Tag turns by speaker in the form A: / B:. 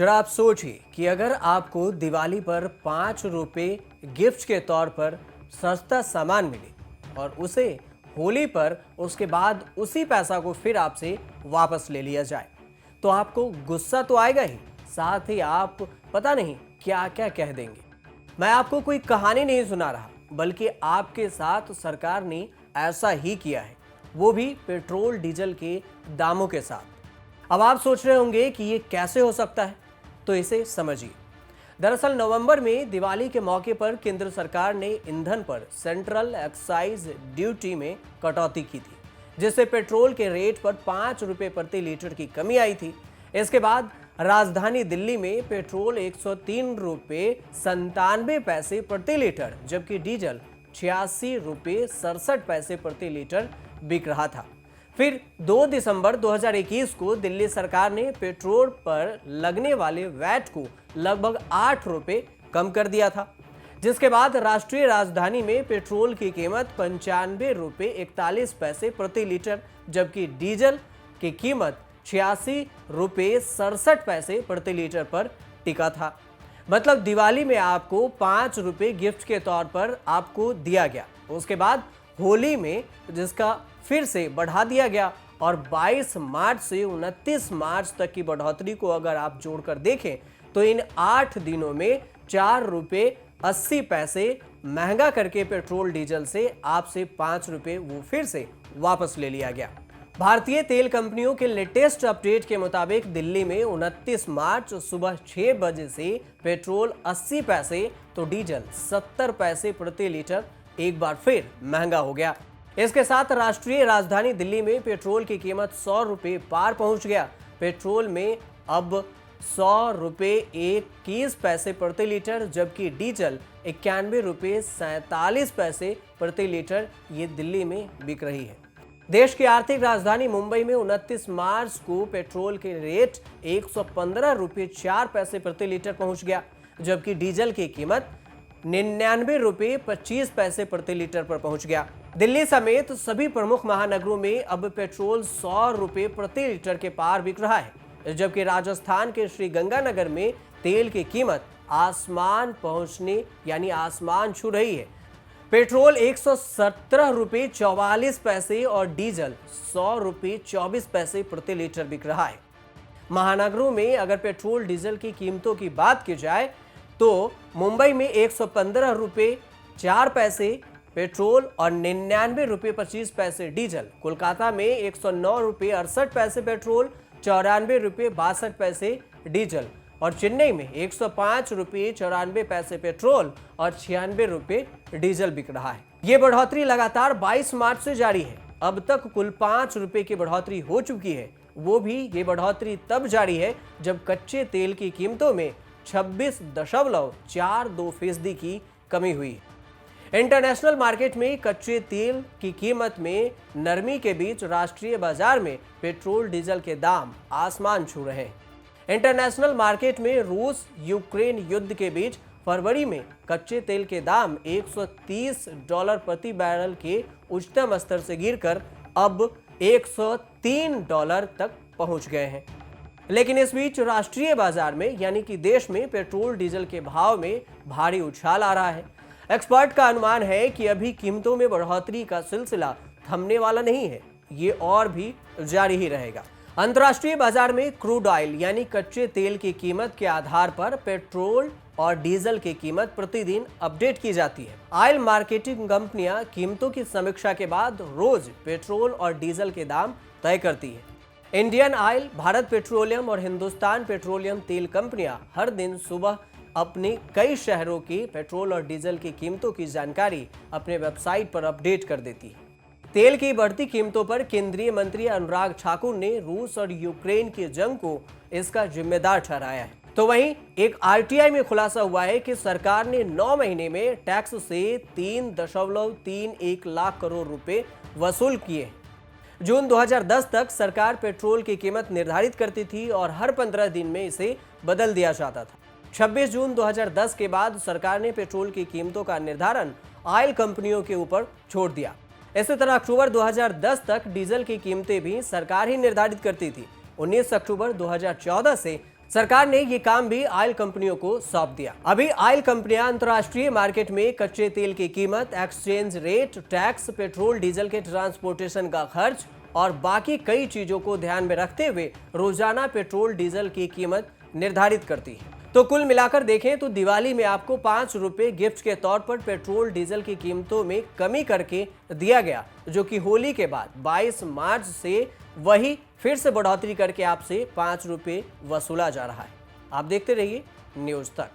A: जरा आप सोचिए कि अगर आपको दिवाली पर 5 रुपए गिफ्ट के तौर पर सस्ता सामान मिले और उसे होली पर उसके बाद उसी पैसा को फिर आपसे वापस ले लिया जाए, तो आपको गुस्सा तो आएगा ही, साथ ही आप पता नहीं क्या क्या कह देंगे। मैं आपको कोई कहानी नहीं सुना रहा, बल्कि आपके साथ सरकार ने ऐसा ही किया है, वो भी पेट्रोल डीजल के दामों के साथ। अब आप सोच रहे होंगे कि ये कैसे हो सकता है, तो इसे समझिए। दरअसल नवंबर में दिवाली के मौके पर केंद्र सरकार ने ईंधन पर सेंट्रल एक्साइज ड्यूटी में कटौती की थी, जिससे पेट्रोल के रेट पर 5 रुपए प्रति लीटर की कमी आई थी। इसके बाद राजधानी दिल्ली में पेट्रोल 103 रुपए 97 पैसे प्रति लीटर, जबकि डीजल 86 रुपए 67 पैसे प्रति लीटर बिक रहा था। फिर 2 दिसंबर 2021 को दिल्ली सरकार ने पेट्रोल पर लगने वाले वैट को लगभग 8 रुपए कम कर दिया था, जिसके बाद राष्ट्रीय राजधानी में पेट्रोल की कीमत 95 रुपए 41 पैसे प्रति लीटर, जबकि डीजल की कीमत 86 रुपए 67 पैसे प्रति लीटर पर टिका था। मतलब दिवाली में आपको 5 रुपए गिफ्ट के तौर पर आपको दिया गया, उसके बाद होली में जिसका फिर से बढ़ा दिया गया, और 22 मार्च से 29 मार्च तक की बढ़ोतरी को अगर आप जोड़कर देखें तो इन 8 दिनों में 4 रुपए 80 पैसे महंगा करके पेट्रोल डीजल से आपसे 5 रुपए वो फिर से वापस ले लिया गया। भारतीय तेल कंपनियों के लेटेस्ट अपडेट के मुताबिक दिल्ली में 29 मार्च सुबह 6 बजे से पेट्रोल 80 पैसे तो डीजल 70 पैसे प्रति लीटर एक बार फिर महंगा हो गया। इसके साथ राष्ट्रीय राजधानी दिल्ली में पेट्रोल की कीमत 100 रुपए पार पहुंच गया। पेट्रोल में अब 100 रुपए 21 पैसे प्रति लीटर, जबकि डीजल 91 रुपए 47 पैसे प्रति लीटर ये दिल्ली में बिक रही है। देश की आर्थिक राजधानी मुंबई में 29 मार्च को पेट्रोल के रेट 115 रुपए 4 पैसे प्रति लीटर पहुंच गया, जबकि डीजल की कीमत 99 रुपए 25 पैसे प्रति लीटर पर पहुंच गया। दिल्ली समेत सभी प्रमुख महानगरों में अब पेट्रोल 100 रुपए प्रति लीटर के पार बिक रहा है, जबकि राजस्थान के श्री गंगानगर में तेल की कीमत आसमान पहुंचने यानी आसमान छू रही है। पेट्रोल 117 रुपए 44 पैसे और डीजल 100 रुपए 24 पैसे प्रति लीटर बिक रहा है। महानगरों में अगर पेट्रोल डीजल की कीमतों की बात की जाए तो मुंबई में 115 रुपए 4 पैसे पेट्रोल और 99 रुपए 25 पैसे डीजल, कोलकाता में 109 रुपए 68 पैसे पेट्रोल, 94 रुपए 62 पैसे डीजल, और चेन्नई में 105 रुपए 94 पैसे पेट्रोल और 96 रुपए डीजल बिक रहा है। ये बढ़ोतरी लगातार 22 मार्च से जारी है। अब तक कुल 5 रुपए की बढ़ोतरी हो चुकी है। वो भी ये बढ़ोतरी तब जारी है जब कच्चे तेल की कीमतों में 26.42% की कमी हुई। इंटरनेशनल मार्केट में कच्चे तेल की कीमत में नरमी के बीच राष्ट्रीय बाजार में पेट्रोल डीजल के दाम आसमान छू रहे हैं। इंटरनेशनल मार्केट में रूस यूक्रेन युद्ध के बीच फरवरी में कच्चे तेल के दाम $130 प्रति बैरल के उच्चतम स्तर से गिरकर अब $103 तक पहुंच गए हैं। लेकिन इस बीच राष्ट्रीय बाजार में यानी कि देश में पेट्रोल डीजल के भाव में भारी उछाल आ रहा है। एक्सपर्ट का अनुमान है कि अभी कीमतों में बढ़ोतरी का सिलसिला थमने वाला नहीं है, ये और भी जारी ही रहेगा। अंतर्राष्ट्रीय बाजार में क्रूड ऑयल यानी कच्चे तेल की कीमत के आधार पर पेट्रोल और डीजल की कीमत प्रतिदिन अपडेट की जाती है। ऑयल मार्केटिंग कंपनियां कीमतों की समीक्षा के बाद रोज पेट्रोल और डीजल के दाम तय करती है। इंडियन ऑयल, भारत पेट्रोलियम और हिंदुस्तान पेट्रोलियम तेल कंपनियां हर दिन सुबह अपने कई शहरों की पेट्रोल और डीजल की कीमतों की जानकारी अपने वेबसाइट पर अपडेट कर देती है। तेल की बढ़ती कीमतों पर केंद्रीय मंत्री अनुराग ठाकुर ने रूस और यूक्रेन की जंग को इसका जिम्मेदार ठहराया है। तो वहीं एक आरटीआई में खुलासा हुआ है कि सरकार ने 9 महीने में टैक्स से 3.31 लाख करोड़ रुपए वसूल किए हैं। जून 2010 तक सरकार पेट्रोल की कीमत निर्धारित करती थी और हर 15 दिन में इसे बदल दिया जाता था। 26 जून 2010 के बाद सरकार ने पेट्रोल की कीमतों का निर्धारण ऑयल कंपनियों के ऊपर छोड़ दिया। इसी तरह अक्टूबर 2010 तक डीजल की कीमतें भी सरकार ही निर्धारित करती थी। 19 अक्टूबर 2014 से सरकार ने ये काम भी ऑयल कंपनियों को सौंप दिया। अभी ऑयल कंपनियां अंतर्राष्ट्रीय मार्केट में कच्चे तेल की कीमत, exchange rate, tax, petrol diesel के ट्रांसपोर्टेशन का खर्च और बाकी कई चीजों को ध्यान में रखते हुए रोजाना पेट्रोल डीजल की कीमत निर्धारित करती है। तो कुल मिलाकर देखें तो दिवाली में आपको 5 रुपए गिफ्ट के तौर पर पेट्रोल डीजल की कीमतों में कमी करके दिया गया, जो कि होली के बाद 22 मार्च से वही फिर से बढ़ोतरी करके आपसे 5 रुपए वसूला जा रहा है। आप देखते रहिए न्यूज़ तक।